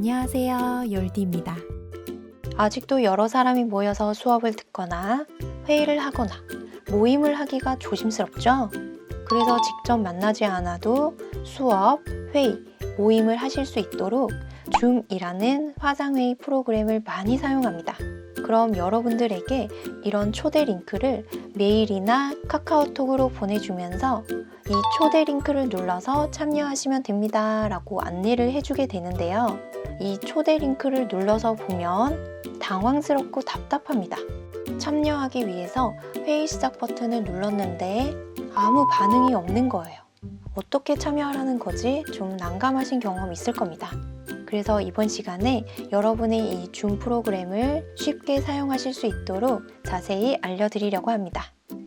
안녕하세요, 열디입니다. 아직도 여러 사람이 모여서 수업을 듣거나 회의를 하거나 모임을 하기가 조심스럽죠? 그래서 직접 만나지 않아도 수업, 회의, 모임을 하실 수 있도록 줌이라는 화상회의 프로그램을 많이 사용합니다. 그럼 여러분들에게 이런 초대 링크를 메일이나 카카오톡으로 보내주면서 이 초대 링크를 눌러서 참여하시면 됩니다 라고 안내를 해주게 되는데요. 이 초대 링크를 눌러서 보면 당황스럽고 답답합니다. 참여하기 위해서 회의 시작 버튼을 눌렀는데 아무 반응이 없는 거예요. 어떻게 참여하라는 거지? 좀 난감하신 경험 있을 겁니다. 그래서 이번 시간에 여러분의 이 줌 프로그램을 쉽게 사용하실 수 있도록 자세히 알려드리려고 합니다.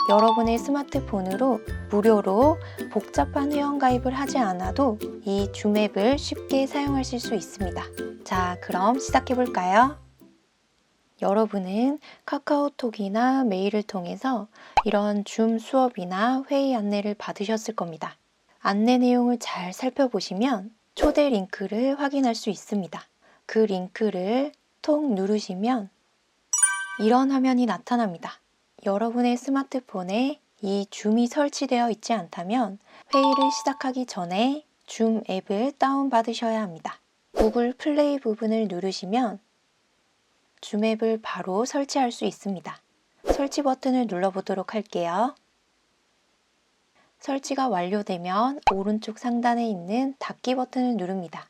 여러분의 스마트폰으로 무료로 복잡한 회원가입을 하지 않아도 이 줌 앱을 쉽게 사용하실 수 있습니다. 자, 그럼 시작해 볼까요? 여러분은 카카오톡이나 메일을 통해서 이런 줌 수업이나 회의 안내를 받으셨을 겁니다. 안내 내용을 잘 살펴보시면 초대 링크를 확인할 수 있습니다. 그 링크를 톡 누르시면 이런 화면이 나타납니다. 여러분의 스마트폰에 이 줌이 설치되어 있지 않다면 회의를 시작하기 전에 줌 앱을 다운받으셔야 합니다. 구글 플레이 부분을 누르시면 줌 앱을 바로 설치할 수 있습니다. 설치 버튼을 눌러보도록 할게요. 설치가 완료되면 오른쪽 상단에 있는 닫기 버튼을 누릅니다.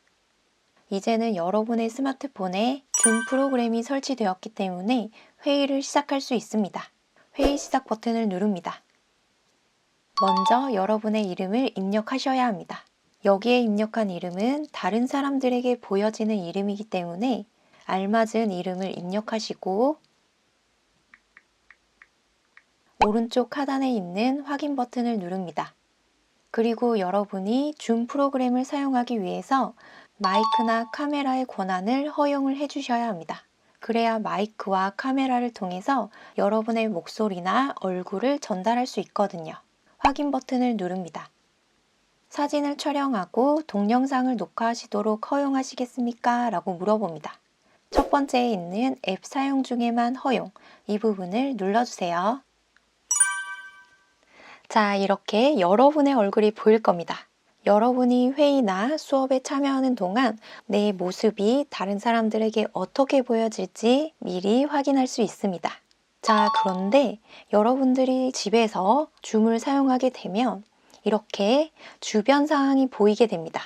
이제는 여러분의 스마트폰에 줌 프로그램이 설치되었기 때문에 회의를 시작할 수 있습니다. 회의 시작 버튼을 누릅니다. 먼저 여러분의 이름을 입력하셔야 합니다. 여기에 입력한 이름은 다른 사람들에게 보여지는 이름이기 때문에 알맞은 이름을 입력하시고 오른쪽 하단에 있는 확인 버튼을 누릅니다. 그리고 여러분이 줌 프로그램을 사용하기 위해서 마이크나 카메라의 권한을 허용을 해주셔야 합니다. 그래야 마이크와 카메라를 통해서 여러분의 목소리나 얼굴을 전달할 수 있거든요. 확인 버튼을 누릅니다. 사진을 촬영하고 동영상을 녹화하시도록 허용하시겠습니까? 라고 물어봅니다. 첫 번째에 있는 앱 사용 중에만 허용, 이 부분을 눌러주세요. 자, 이렇게 여러분의 얼굴이 보일 겁니다. 여러분이 회의나 수업에 참여하는 동안 내 모습이 다른 사람들에게 어떻게 보여질지 미리 확인할 수 있습니다. 자, 그런데 여러분들이 집에서 줌을 사용하게 되면 이렇게 주변 상황이 보이게 됩니다.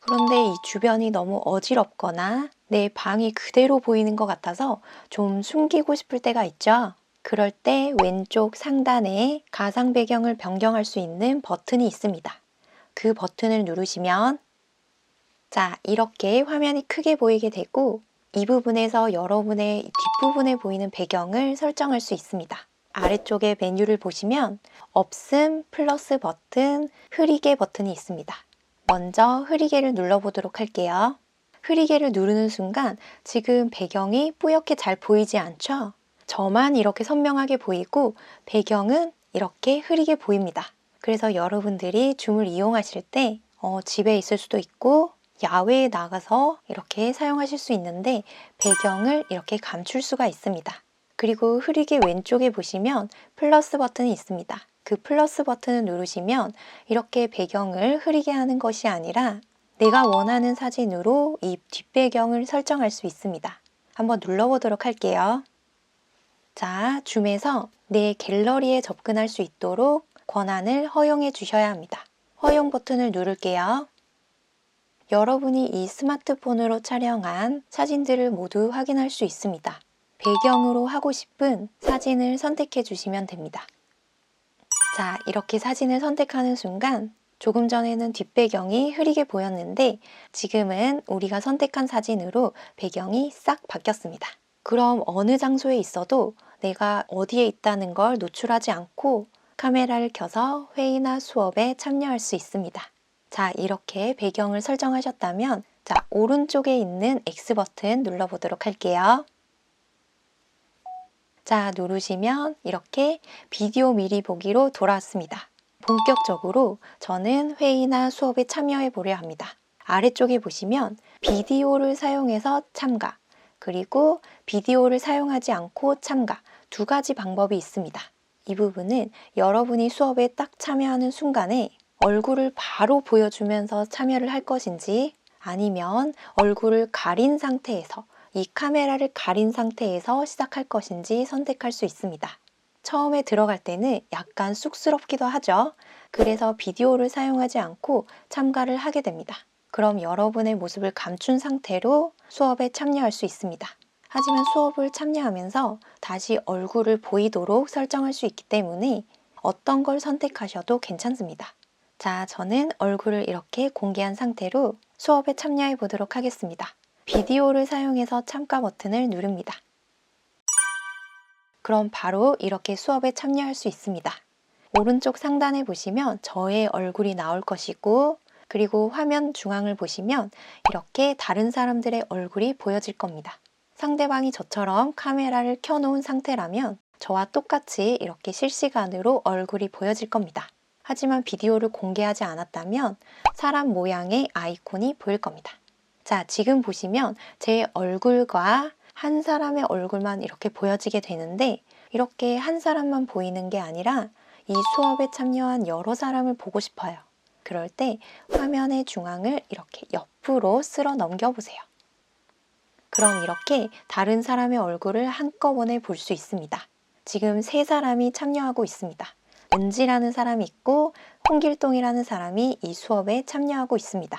그런데 이 주변이 너무 어지럽거나 내 방이 그대로 보이는 것 같아서 좀 숨기고 싶을 때가 있죠. 그럴 때 왼쪽 상단에 가상 배경을 변경할 수 있는 버튼이 있습니다. 그 버튼을 누르시면 자, 이렇게 화면이 크게 보이게 되고 이 부분에서 여러분의 뒷부분에 보이는 배경을 설정할 수 있습니다. 아래쪽에 메뉴를 보시면 없음, 플러스 버튼, 흐리게 버튼이 있습니다. 먼저 흐리게를 눌러보도록 할게요. 흐리게를 누르는 순간 지금 배경이 뿌옇게 잘 보이지 않죠? 저만 이렇게 선명하게 보이고 배경은 이렇게 흐리게 보입니다. 그래서 여러분들이 줌을 이용하실 때 집에 있을 수도 있고 야외에 나가서 이렇게 사용하실 수 있는데 배경을 이렇게 감출 수가 있습니다. 그리고 흐리게 왼쪽에 보시면 플러스 버튼이 있습니다. 그 플러스 버튼을 누르시면 이렇게 배경을 흐리게 하는 것이 아니라 내가 원하는 사진으로 이 뒷배경을 설정할 수 있습니다. 한번 눌러보도록 할게요. 자, 줌에서 내 갤러리에 접근할 수 있도록 권한을 허용해 주셔야 합니다. 허용 버튼을 누를게요. 여러분이 이 스마트폰으로 촬영한 사진들을 모두 확인할 수 있습니다. 배경으로 하고 싶은 사진을 선택해 주시면 됩니다. 자, 이렇게 사진을 선택하는 순간 조금 전에는 뒷배경이 흐리게 보였는데 지금은 우리가 선택한 사진으로 배경이 싹 바뀌었습니다. 그럼 어느 장소에 있어도 내가 어디에 있다는 걸 노출하지 않고 카메라를 켜서 회의나 수업에 참여할 수 있습니다. 자, 이렇게 배경을 설정하셨다면 자, 오른쪽에 있는 X 버튼 눌러보도록 할게요. 자, 누르시면 이렇게 비디오 미리 보기로 돌아왔습니다. 본격적으로 저는 회의나 수업에 참여해 보려 합니다. 아래쪽에 보시면 비디오를 사용해서 참가, 그리고 비디오를 사용하지 않고 참가 두 가지 방법이 있습니다. 이 부분은 여러분이 수업에 딱 참여하는 순간에 얼굴을 바로 보여주면서 참여를 할 것인지 아니면 얼굴을 가린 상태에서 이 카메라를 가린 상태에서 시작할 것인지 선택할 수 있습니다. 처음에 들어갈 때는 약간 쑥스럽기도 하죠. 그래서 비디오를 사용하지 않고 참가를 하게 됩니다. 그럼 여러분의 모습을 감춘 상태로 수업에 참여할 수 있습니다. 하지만 수업을 참여하면서 다시 얼굴을 보이도록 설정할 수 있기 때문에 어떤 걸 선택하셔도 괜찮습니다. 자, 저는 얼굴을 이렇게 공개한 상태로 수업에 참여해 보도록 하겠습니다. 비디오를 사용해서 참가 버튼을 누릅니다. 그럼 바로 이렇게 수업에 참여할 수 있습니다. 오른쪽 상단에 보시면 저의 얼굴이 나올 것이고, 그리고 화면 중앙을 보시면 이렇게 다른 사람들의 얼굴이 보여질 겁니다. 상대방이 저처럼 카메라를 켜놓은 상태라면 저와 똑같이 이렇게 실시간으로 얼굴이 보여질 겁니다. 하지만 비디오를 공개하지 않았다면 사람 모양의 아이콘이 보일 겁니다. 자, 지금 보시면 제 얼굴과 한 사람의 얼굴만 이렇게 보여지게 되는데, 이렇게 한 사람만 보이는 게 아니라 이 수업에 참여한 여러 사람을 보고 싶어요. 그럴 때 화면의 중앙을 이렇게 옆으로 쓸어 넘겨 보세요. 그럼 이렇게 다른 사람의 얼굴을 한꺼번에 볼 수 있습니다. 지금 세 사람이 참여하고 있습니다. 은지라는 사람이 있고 홍길동이라는 사람이 이 수업에 참여하고 있습니다.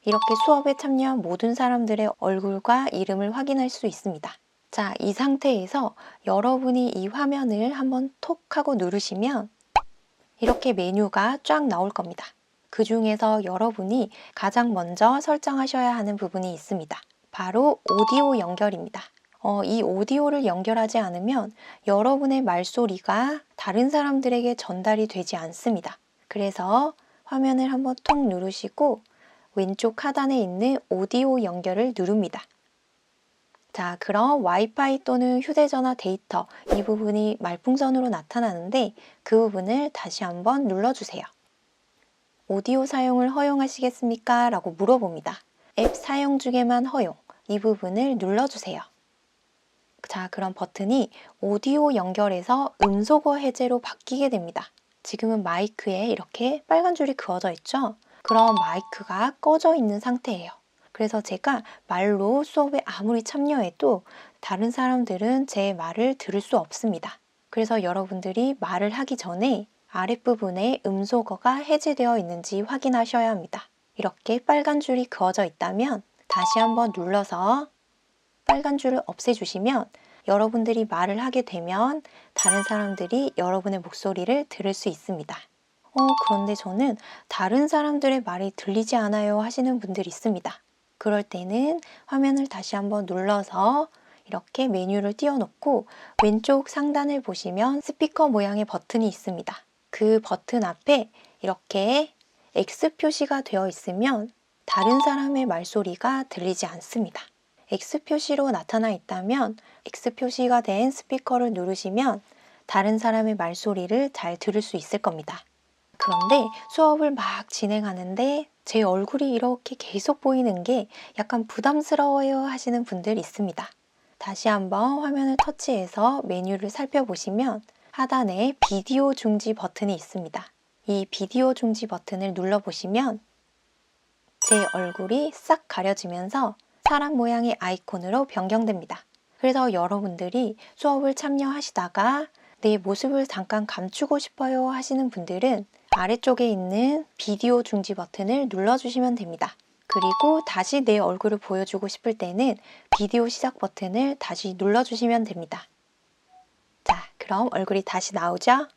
이렇게 수업에 참여한 모든 사람들의 얼굴과 이름을 확인할 수 있습니다. 자, 이 상태에서 여러분이 이 화면을 한번 톡 하고 누르시면 이렇게 메뉴가 쫙 나올 겁니다. 그 중에서 여러분이 가장 먼저 설정하셔야 하는 부분이 있습니다. 바로 오디오 연결입니다. 이 오디오를 연결하지 않으면 여러분의 말소리가 다른 사람들에게 전달이 되지 않습니다. 그래서 화면을 한번 톡 누르시고 왼쪽 하단에 있는 오디오 연결을 누릅니다. 자, 그럼 와이파이 또는 휴대전화 데이터 이 부분이 말풍선으로 나타나는데 그 부분을 다시 한번 눌러주세요. 오디오 사용을 허용하시겠습니까? 라고 물어봅니다. 앱 사용 중에만 허용, 이 부분을 눌러주세요. 자, 그럼 버튼이 오디오 연결에서 음소거 해제로 바뀌게 됩니다. 지금은 마이크에 이렇게 빨간 줄이 그어져 있죠? 그럼 마이크가 꺼져 있는 상태예요. 그래서 제가 말로 수업에 아무리 참여해도 다른 사람들은 제 말을 들을 수 없습니다. 그래서 여러분들이 말을 하기 전에 아랫부분에 음소거가 해제되어 있는지 확인하셔야 합니다. 이렇게 빨간 줄이 그어져 있다면 다시 한번 눌러서 빨간 줄을 없애주시면 여러분들이 말을 하게 되면 다른 사람들이 여러분의 목소리를 들을 수 있습니다. 그런데 저는 다른 사람들의 말이 들리지 않아요 하시는 분들이 있습니다. 그럴 때는 화면을 다시 한번 눌러서 이렇게 메뉴를 띄워놓고 왼쪽 상단을 보시면 스피커 모양의 버튼이 있습니다. 그 버튼 앞에 이렇게 X 표시가 되어 있으면 다른 사람의 말소리가 들리지 않습니다. X 표시로 나타나 있다면 X 표시가 된 스피커를 누르시면 다른 사람의 말소리를 잘 들을 수 있을 겁니다. 그런데 수업을 막 진행하는데 제 얼굴이 이렇게 계속 보이는 게 약간 부담스러워요 하시는 분들 있습니다. 다시 한번 화면을 터치해서 메뉴를 살펴보시면 하단에 비디오 중지 버튼이 있습니다. 이 비디오 중지 버튼을 눌러보시면 제 얼굴이 싹 가려지면서 사람 모양의 아이콘으로 변경됩니다. 그래서 여러분들이 수업을 참여하시다가 내 모습을 잠깐 감추고 싶어요 하시는 분들은 아래쪽에 있는 비디오 중지 버튼을 눌러주시면 됩니다. 그리고 다시 내 얼굴을 보여주고 싶을 때는 비디오 시작 버튼을 다시 눌러주시면 됩니다. 자, 그럼 얼굴이 다시 나오죠?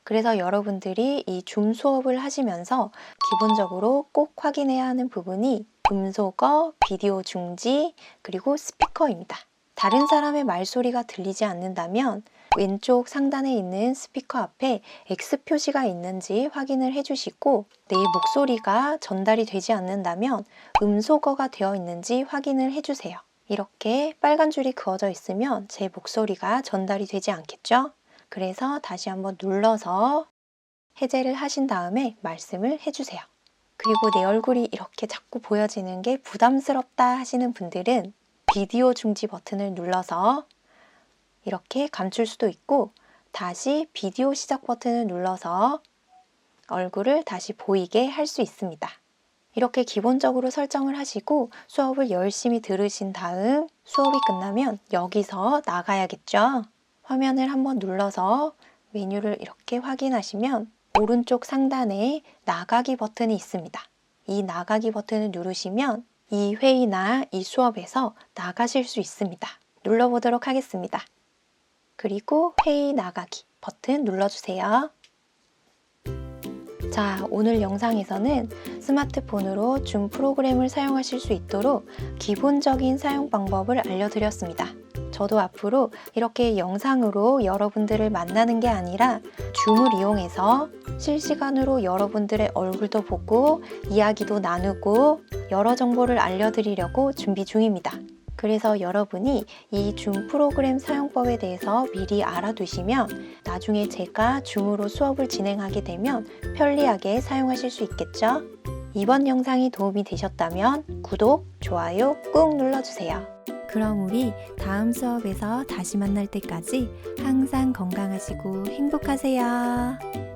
그래서 여러분들이 이 줌 수업을 하시면서 기본적으로 꼭 확인해야 하는 부분이 음소거, 비디오 중지, 그리고 스피커입니다. 다른 사람의 말소리가 들리지 않는다면 왼쪽 상단에 있는 스피커 앞에 X 표시가 있는지 확인을 해주시고 내 목소리가 전달이 되지 않는다면 음소거가 되어 있는지 확인을 해주세요. 이렇게 빨간 줄이 그어져 있으면 제 목소리가 전달이 되지 않겠죠? 그래서 다시 한번 눌러서 해제를 하신 다음에 말씀을 해주세요. 그리고 내 얼굴이 이렇게 자꾸 보여지는 게 부담스럽다 하시는 분들은 비디오 중지 버튼을 눌러서 이렇게 감출 수도 있고, 다시 비디오 시작 버튼을 눌러서 얼굴을 다시 보이게 할 수 있습니다. 이렇게 기본적으로 설정을 하시고 수업을 열심히 들으신 다음 수업이 끝나면 여기서 나가야겠죠? 화면을 한번 눌러서 메뉴를 이렇게 확인하시면 오른쪽 상단에 나가기 버튼이 있습니다. 이 나가기 버튼을 누르시면 이 회의나 이 수업에서 나가실 수 있습니다. 눌러보도록 하겠습니다. 그리고 회의 나가기 버튼 눌러주세요. 자, 오늘 영상에서는 스마트폰으로 줌 프로그램을 사용하실 수 있도록 기본적인 사용 방법을 알려드렸습니다. 저도 앞으로 이렇게 영상으로 여러분들을 만나는 게 아니라 줌을 이용해서 실시간으로 여러분들의 얼굴도 보고 이야기도 나누고 여러 정보를 알려드리려고 준비 중입니다. 그래서 여러분이 이 줌 프로그램 사용법에 대해서 미리 알아두시면 나중에 제가 줌으로 수업을 진행하게 되면 편리하게 사용하실 수 있겠죠? 이번 영상이 도움이 되셨다면 구독, 좋아요 꾹 눌러주세요. 그럼 우리 다음 수업에서 다시 만날 때까지 항상 건강하시고 행복하세요.